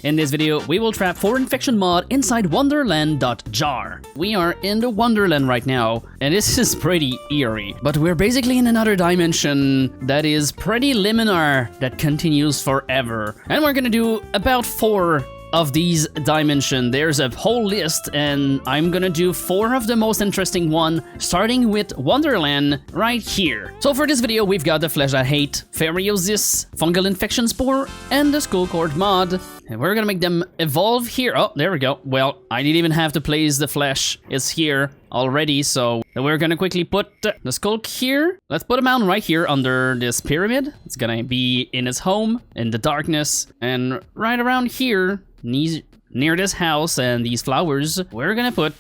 In this video, we will trap 4 infection mod inside Wonderland.jar. We are in the Wonderland right now, and this is pretty eerie. But we're basically in another dimension that is pretty liminar, that continues forever. And we're gonna do about 4 of these dimensions. There's a whole list, and I'm gonna do 4 of the most interesting one, starting with Wonderland right here. So for this video, we've got the Flesh That Hate, Feriosis, Fungal Infection Spore, and the Sculk mod. And we're gonna make them evolve here. Oh, there we go. Well, I didn't even have to place the flesh. It's here already, so we're gonna quickly put the Sculk here. Let's put him out right here under this pyramid. It's gonna be in his home, in the darkness, and right around here, near this house and these flowers, we're gonna put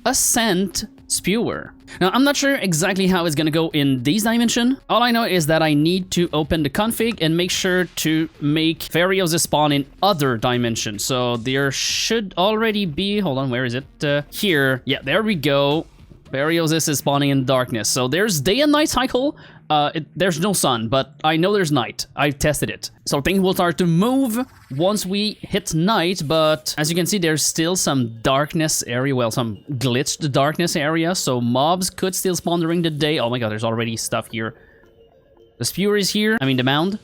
a scent spewer. Now, I'm not sure exactly how it's gonna go in these dimensions. All I know is that I need to open the config and make sure to make Feriosis spawn in other dimensions. So there should already be, hold on, where is it? Here, yeah, there we go. Feriosis is spawning in darkness. So there's day and night cycle. There's no sun, but I know there's night. I've tested it. So things will start to move once we hit night, but as you can see, there's still some darkness area, well, some glitched darkness area, so mobs could still spawn during the day. Oh my god, there's already stuff here. The spewer is here, I mean the mound.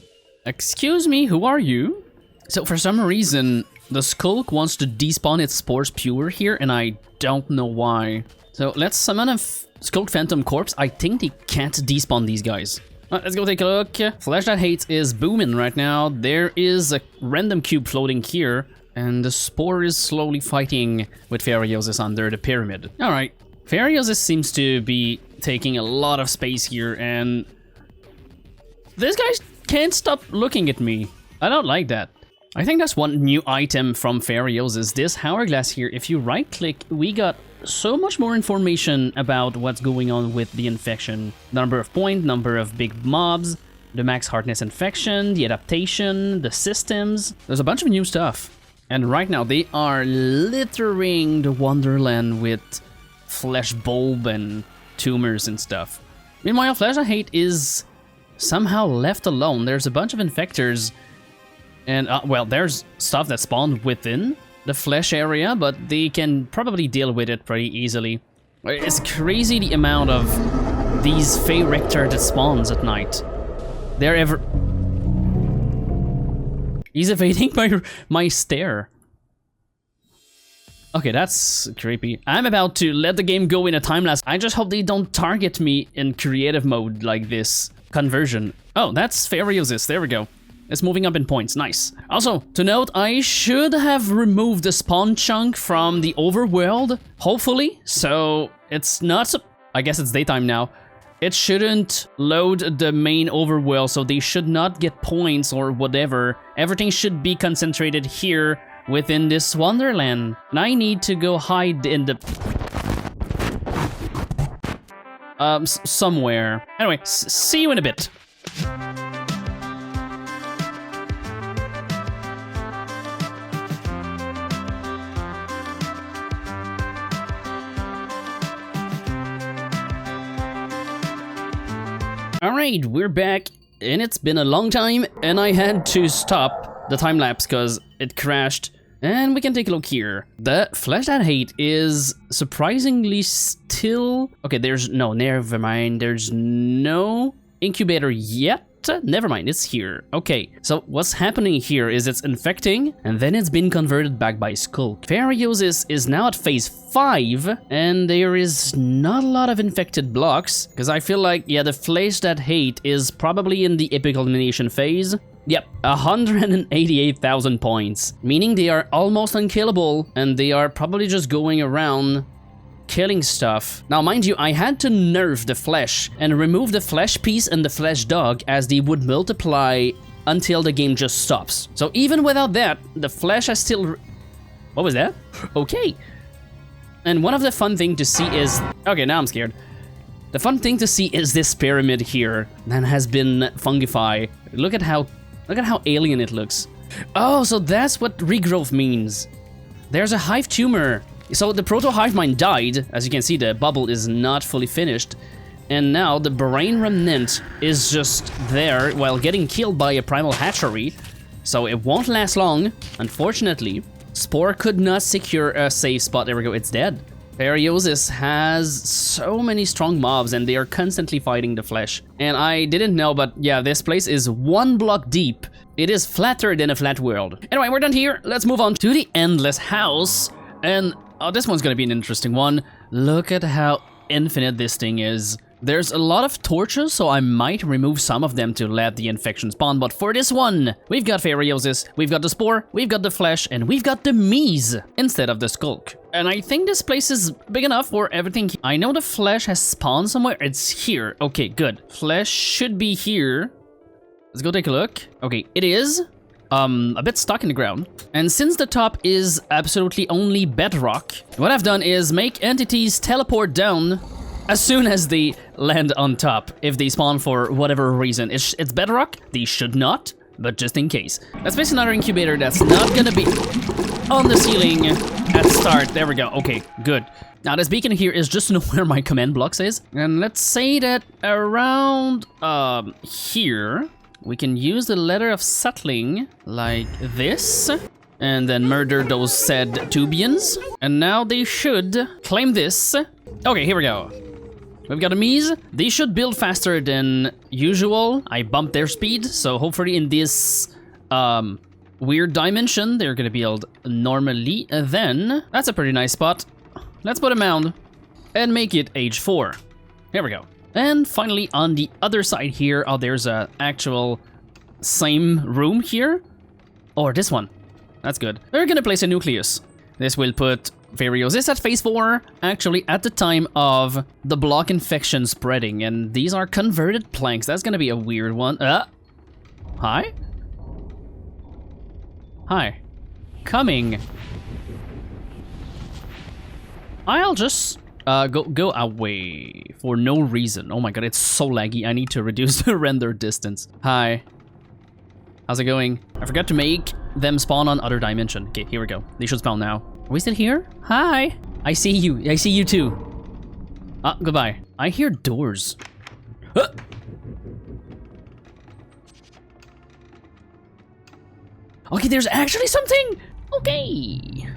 Excuse me, who are you? So for some reason, the Sculk wants to despawn its spore spewer here, and I don't know why. So let's summon a Sculk Phantom Corpse. I think they can't despawn these guys. Let's go take a look. Flesh That Hate is booming right now. There is a random cube floating here, and the spore is slowly fighting with Feriosis under the pyramid. Alright, Feriosis seems to be taking a lot of space here, and this guy can't stop looking at me. I don't like that. I think that's one new item from Feriosis. This hourglass here, if you right click, we got so much more information about what's going on with the infection. Number of points, number of big mobs, the max hardness infection, the adaptation, the systems. There's a bunch of new stuff. And right now they are littering the Wonderland with flesh bulb and tumors and stuff. Meanwhile, Flesh That Hate is somehow left alone. There's a bunch of infectors, and well, there's stuff that spawned within the flesh area, but they can probably deal with it pretty easily. It's crazy the amount of these Fey Rector that spawns at night. They're ever... He's evading my stare. Okay, that's creepy. I'm about to let the game go in a time lapse. I just hope they don't target me in creative mode like this. Conversion. Oh, that's Feriosis. There we go. It's moving up in points, nice. Also, to note, I should have removed the spawn chunk from the overworld, hopefully, so it's not, I guess it's daytime now. It shouldn't load the main overworld, so they should not get points or whatever. Everything should be concentrated here within this Wonderland. And I need to go hide in the... somewhere. Anyway, see you in a bit. Alright, we're back, and it's been a long time, and I had to stop the time lapse because it crashed. And we can take a look here. The Flesh That Hate is surprisingly still... Okay, there's no, never mind, there's no incubator yet. Never mind, it's here. Okay, so what's happening here is it's infecting, and then it's been converted back by Sculk. Feriosis is now at phase 5, and there is not a lot of infected blocks, because I feel like, yeah, the Flesh That Hate is probably in the epic elimination phase. Yep, 188,000 points, meaning they are almost unkillable, and they are probably just going around killing stuff. Now, mind you, I had to nerf the flesh and remove the flesh piece and the flesh dog, as they would multiply until the game just stops. So even without that, the flesh is still... What was that? Okay. And one of the fun thing to see is... Okay, now I'm scared. The fun thing to see is this pyramid here that has been fungified. Look at how alien it looks. Oh, so that's what regrowth means. There's a hive tumor. So the proto-hive mind died. As you can see, the bubble is not fully finished. And now the brain remnant is just there while getting killed by a primal hatchery. so it won't last long, unfortunately. Spore could not secure a safe spot. There we go, it's dead. Periosis has so many strong mobs and they are constantly fighting the flesh. And I didn't know, but yeah, this place is 1 block deep. It is flatter than a flat world. Anyway, we're done here. Let's move on to the Endless House. And oh, this one's gonna be an interesting one. Look at how infinite this thing is. There's a lot of torches, so I might remove some of them to let the infection spawn, but for this one, we've got Feriosis, we've got the Spore, we've got the Flesh, and we've got the Mise instead of the Sculk. And I think this place is big enough for everything. I know the Flesh has spawned somewhere. It's here. Okay, good. Flesh should be here. Let's go take a look. Okay, it is. A bit stuck in the ground. And since the top is absolutely only bedrock, what I've done is make entities teleport down as soon as they land on top, if they spawn for whatever reason. It's bedrock, they should not, but just in case. Let's place another incubator that's not gonna be on the ceiling at start. There we go, okay, good. Now this beacon here is just to know where my command blocks is. And let's say that around here, we can use the letter of settling like this. And then murder those said Tubians. And now they should claim this. Okay, here we go. We've got a Mise. They should build faster than usual. I bumped their speed, so hopefully in this weird dimension, they're gonna build normally. Then, that's a pretty nice spot. Let's put a mound and make it age 4. Here we go. And finally, on the other side here, oh, there's a actual same room here. Or this one. That's good. We're gonna place a nucleus. This will put Feriosis at phase 4, actually at the time of the block infection spreading, and these are converted planks. That's gonna be a weird one. Hi? Hi. Coming. I'll just go away for no reason. Oh my god, it's so laggy. I need to reduce the render distance. Hi. How's it going? I forgot to make them spawn on other dimension. Okay, here we go. They should spawn now. Are we still here? Hi. I see you. I see you too. Goodbye. I hear doors. Okay, there's actually something. Okay.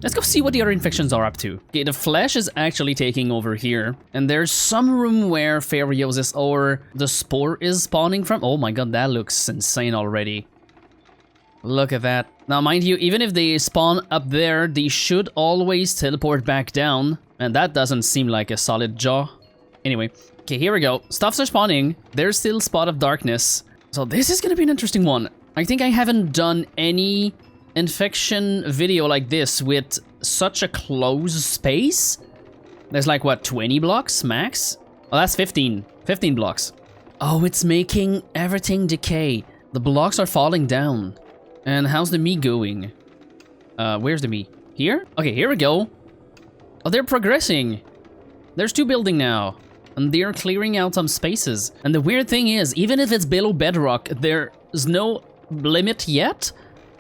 Let's go see what the other infections are up to. Okay, the Flesh is actually taking over here. And there's some room where Feriosis or the Spore is spawning from. Oh my god, that looks insane already. Look at that. Now, mind you, even if they spawn up there, they should always teleport back down. And that doesn't seem like a solid jaw. Anyway, okay, here we go. Stuffs are spawning. There's still Spot of Darkness. So this is gonna be an interesting one. I think I haven't done any infection video like this with such a close space. There's like, what, 20 blocks max? Oh, that's 15. 15 blocks. Oh, it's making everything decay. The blocks are falling down. And how's the me going? Where's the me? Here? Okay, here we go. Oh, they're progressing. There's 2 building now. And they're clearing out some spaces. And the weird thing is, even if it's below bedrock, there's no limit yet.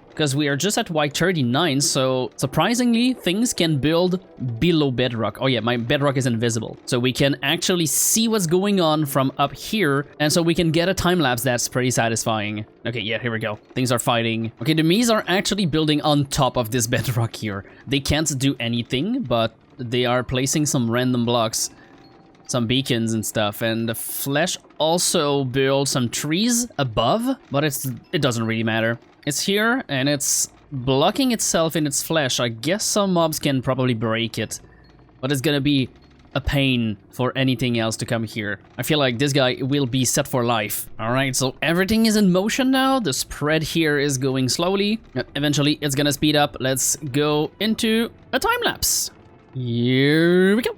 Because we are just at Y39, so surprisingly, things can build below bedrock. Oh yeah, my bedrock is invisible. So we can actually see what's going on from up here, and so we can get a time-lapse that's pretty satisfying. Okay, yeah, here we go. Things are fighting. Okay, the Mies are actually building on top of this bedrock here. They can't do anything, but they are placing some random blocks, some beacons and stuff, and the Flesh also built some trees above, but it doesn't really matter. It's here, and it's blocking itself in its flesh. I guess some mobs can probably break it, but it's gonna be a pain for anything else to come here. I feel like this guy will be set for life. Alright, so everything is in motion now. The spread here is going slowly. Eventually, it's gonna speed up. Let's go into a time-lapse. Here we go.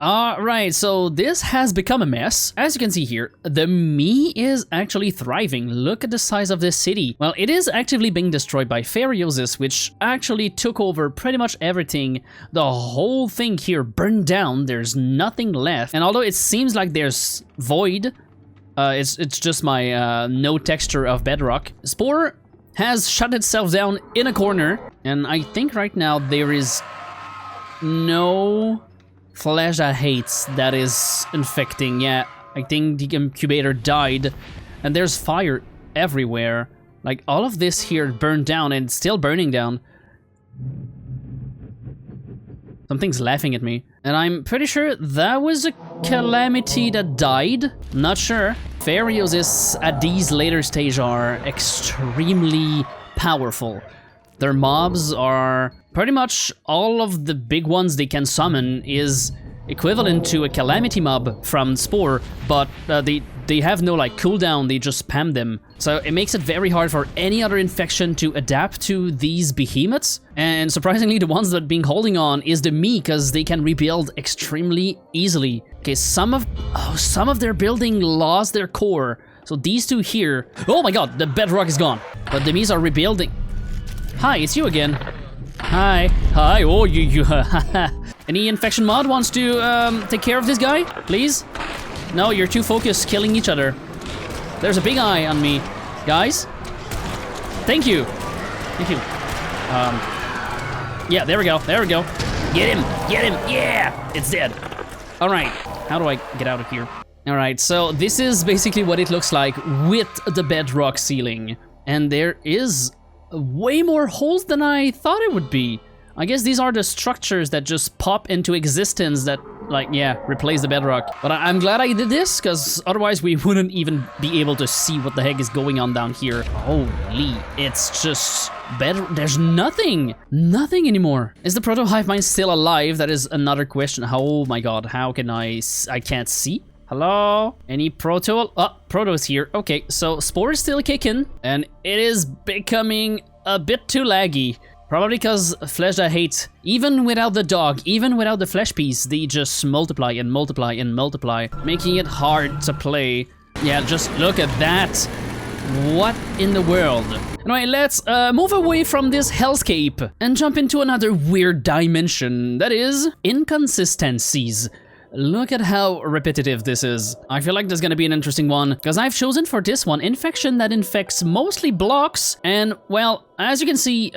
Alright, so this has become a mess. As you can see here, the me is actually thriving. Look at the size of this city. Well, it is actively being destroyed by Feriosis, which actually took over pretty much everything. The whole thing here burned down. There's nothing left. And although it seems like there's void, it's just my no texture of bedrock. Spore has shut itself down in a corner. And I think right now there is no flesh I hates that is infecting. Yeah, I think the incubator died. And there's fire everywhere. Like, all of this here burned down and it's still burning down. Something's laughing at me. And I'm pretty sure that was a calamity that died. Not sure. Fairyoses at these later stage are extremely powerful. Their mobs are pretty much all of the big ones they can summon is equivalent to a calamity mob from Spore, but they have no like cooldown, they just spam them. So it makes it very hard for any other infection to adapt to these behemoths. And surprisingly, the ones that been holding on is the me, because they can rebuild extremely easily. Okay, some of their building lost their core. So these two here, oh my god, the bedrock is gone. But the me's are rebuilding. Hi, it's you again. Hi, oh you Any infection mod wants to take care of this guy, please? No, you're too focused killing each other. There's a big eye on me. Guys? Thank you. Thank you. Yeah, there we go. Get him, yeah! It's dead. All right, how do I get out of here? All right, so this is basically what it looks like with the bedrock ceiling. And there is way more holes than I thought it would be. I guess these are the structures that just pop into existence that, like, yeah, replace the bedrock. But I'm glad I did this, because otherwise we wouldn't even be able to see what the heck is going on down here. Holy, it's just there's nothing anymore. Is the proto hive mind still alive? That is another question. Oh my god, how can I can't see? Hello? Any proto? Oh, proto's here. Okay, so Spore is still kicking, and it is becoming a bit too laggy. Probably because flesh I hate, even without the dog, even without the flesh piece, they just multiply and multiply and multiply, making it hard to play. Yeah, just look at that. What in the world? Anyway, let's move away from this hellscape and jump into another weird dimension, that is inconsistencies. Look at how repetitive this is. I feel like there's gonna be an interesting one, because I've chosen for this one infection that infects mostly blocks, and well, as you can see,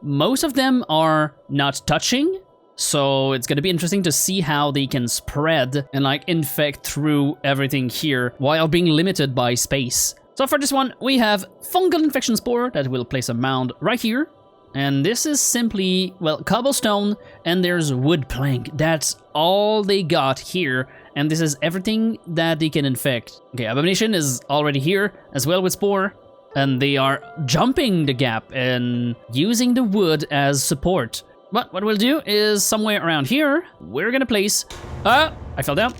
most of them are not touching, so it's gonna be interesting to see how they can spread and like infect through everything here while being limited by space. So for this one, we have fungal infection spore that will place a mound right here. And this is simply, well, cobblestone, and there's wood plank. That's all they got here, and this is everything that they can infect. Okay, Abomination is already here, as well with Spore, and they are jumping the gap and using the wood as support. But what we'll do is somewhere around here, we're gonna place... I fell down,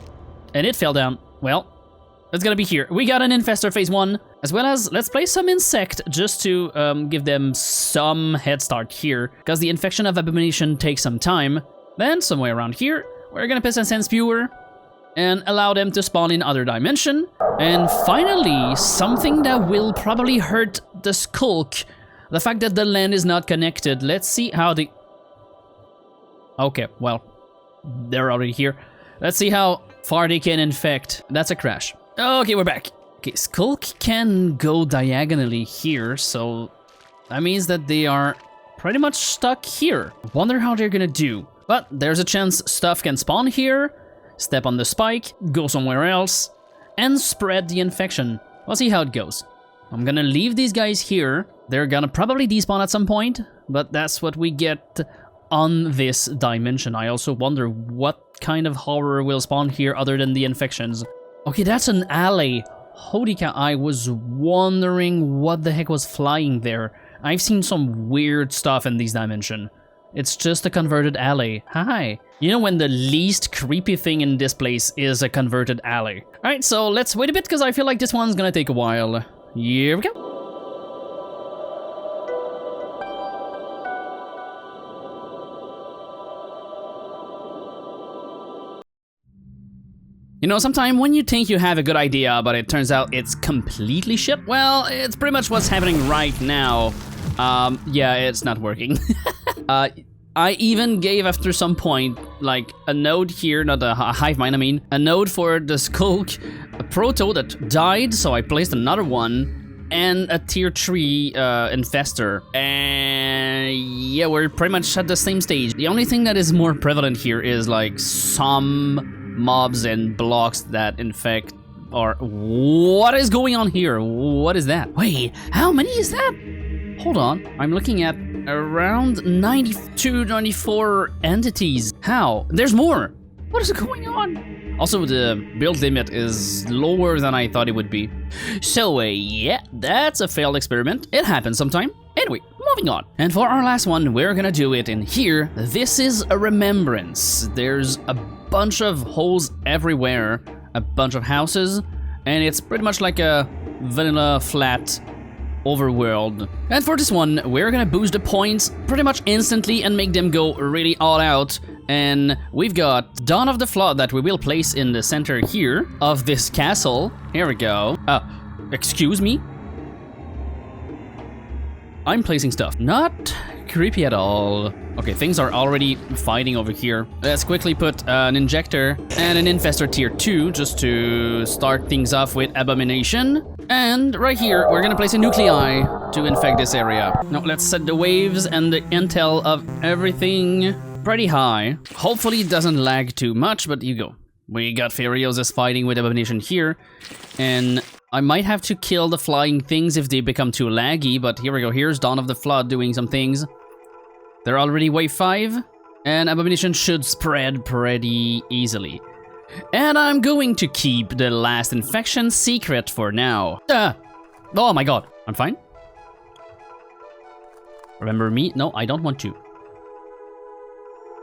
and it fell down. Well, it's gonna be here. We got an infestor phase 1, as well as let's place some insect just to give them some head start here, because the infection of Abomination takes some time. Then somewhere around here, we're gonna place a Sand Spewer and allow them to spawn in other dimension. And finally, something that will probably hurt the sculk, the fact that the land is not connected. Let's see how the... Okay, well, they're already here. Let's see how far they can infect. That's a crash. Okay, we're back. Okay, Sculk can go diagonally here, so that means that they are pretty much stuck here. Wonder how they're gonna do. But there's a chance stuff can spawn here, step on the spike, go somewhere else, and spread the infection. We'll see how it goes. I'm gonna leave these guys here. They're gonna probably despawn at some point, but that's what we get on this dimension. I also wonder what kind of horror will spawn here other than the infections. Okay, that's an alley. Holy cow, I was wondering what the heck was flying there. I've seen some weird stuff in this dimension. It's just a converted alley. Hi. You know when the least creepy thing in this place is a converted alley. Alright, so let's wait a bit because I feel like this one's gonna take a while. Here we go. You know, sometimes when you think you have a good idea, but it turns out it's completely shit, well, it's pretty much what's happening right now. Yeah, it's not working. I even gave, after some point, like, a node here, not a hive mind, I mean, a node for the sculk, a proto that died, so I placed another one, and a tier 3 infestor. And yeah, we're pretty much at the same stage. The only thing that is more prevalent here is like some mobs and blocks that infect. Or what is going on here? What is that? Wait, how many is that? Hold on, I'm looking at around 92, 94 entities. How? There's more. What is going on? Also, the build limit is lower than I thought it would be. So, yeah, that's a failed experiment. It happens sometime. Anyway, moving on. And for our last one, we're gonna do it in here. This is a remembrance. There's a bunch of holes everywhere, a bunch of houses, and it's pretty much like a vanilla flat overworld. And for this one, we're gonna boost the points pretty much instantly and make them go really all out. And we've got Dawn of the Flood that we will place in the center here of this castle. Here we go. Excuse me? I'm placing stuff. Not creepy at all. Okay, things are already fighting over here. Let's quickly put an injector and an infestor tier 2 just to start things off with Abomination. And right here, we're gonna place a nuclei to infect this area. Now let's set the waves and the intel of everything pretty high. Hopefully it doesn't lag too much, but you go. We got Furiosus fighting with Abomination here, and I might have to kill the flying things if they become too laggy, but here we go. Here's Dawn of the Flood doing some things. They're already wave 5, and Abomination should spread pretty easily. And I'm going to keep the last infection secret for now. Oh my god, I'm fine. Remember me? No, I don't want to.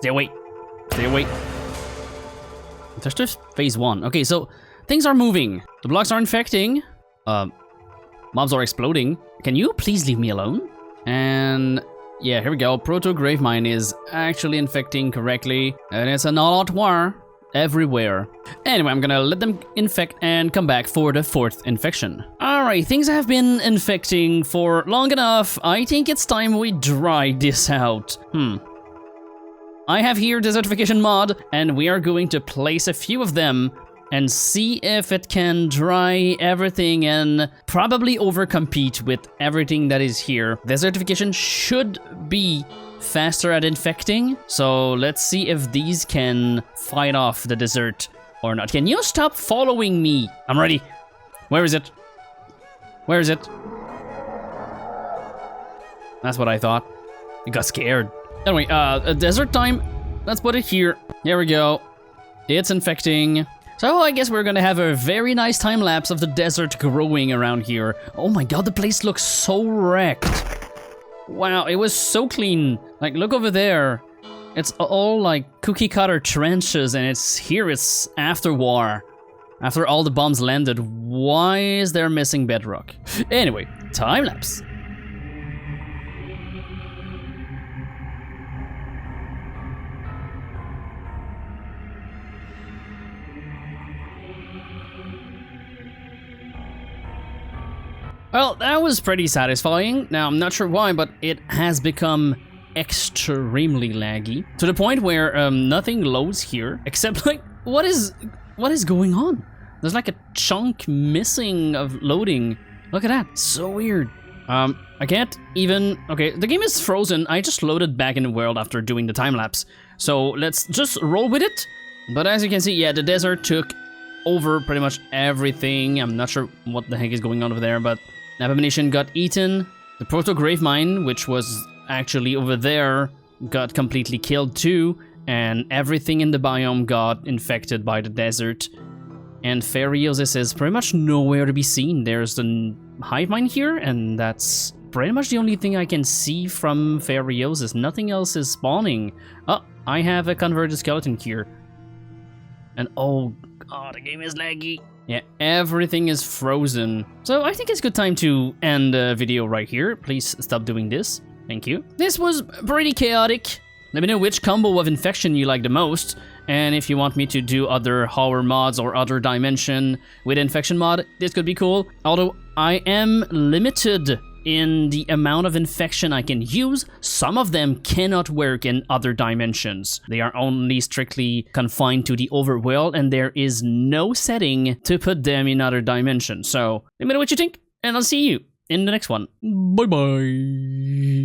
Stay away. Stay away. There's just phase 1. Okay, so things are moving. The blocks are infecting. Mobs are exploding. Can you please leave me alone? And yeah, here we go. Proto Gravemind is actually infecting correctly. And it's an all-out war everywhere. Anyway, I'm gonna let them infect and come back for the 4th infection. Alright, things have been infecting for long enough. I think it's time we dry this out. I have here desertification mod, and we are going to place a few of them and see if it can dry everything and probably overcompete with everything that is here. Desertification should be faster at infecting, so let's see if these can fight off the desert or not. Can you stop following me? I'm ready. Where is it? Where is it? That's what I thought. You got scared. Anyway, desert time. Let's put it here. There we go. It's infecting. So I guess we're gonna have a very nice time lapse of the desert growing around here. Oh my god, the place looks so wrecked. Wow, it was so clean. Like, look over there. It's all like cookie cutter trenches, and it's after war. After all the bombs landed, why is there missing bedrock? Anyway, time lapse. Well, that was pretty satisfying. Now, I'm not sure why, but it has become extremely laggy. To the point where nothing loads here, except like, what is going on? There's like a chunk missing of loading. Look at that, so weird. I can't even, okay, the game is frozen. I just loaded back in the world after doing the time lapse. So let's just roll with it. But as you can see, yeah, the desert took over pretty much everything. I'm not sure what the heck is going on over there, but Abomination got eaten. The Proto Gravemind, which was actually over there, got completely killed too. And everything in the biome got infected by the desert. And Furiosus is pretty much nowhere to be seen. There's the hive mind here, and that's pretty much the only thing I can see from Furiosus. Nothing else is spawning. Oh, I have a converted skeleton here. And oh god, the game is laggy. Yeah, everything is frozen. So I think it's a good time to end the video right here. Please stop doing this. Thank you. This was pretty chaotic. Let me know which combo of infection you like the most. And if you want me to do other horror mods or other dimension with infection mod, this could be cool. Although I am limited in the amount of infection I can use. Some of them cannot work in other dimensions. They are only strictly confined to the overworld, and there is no setting to put them in other dimensions. So let me know what you think, and I'll see you in the next one. Bye bye.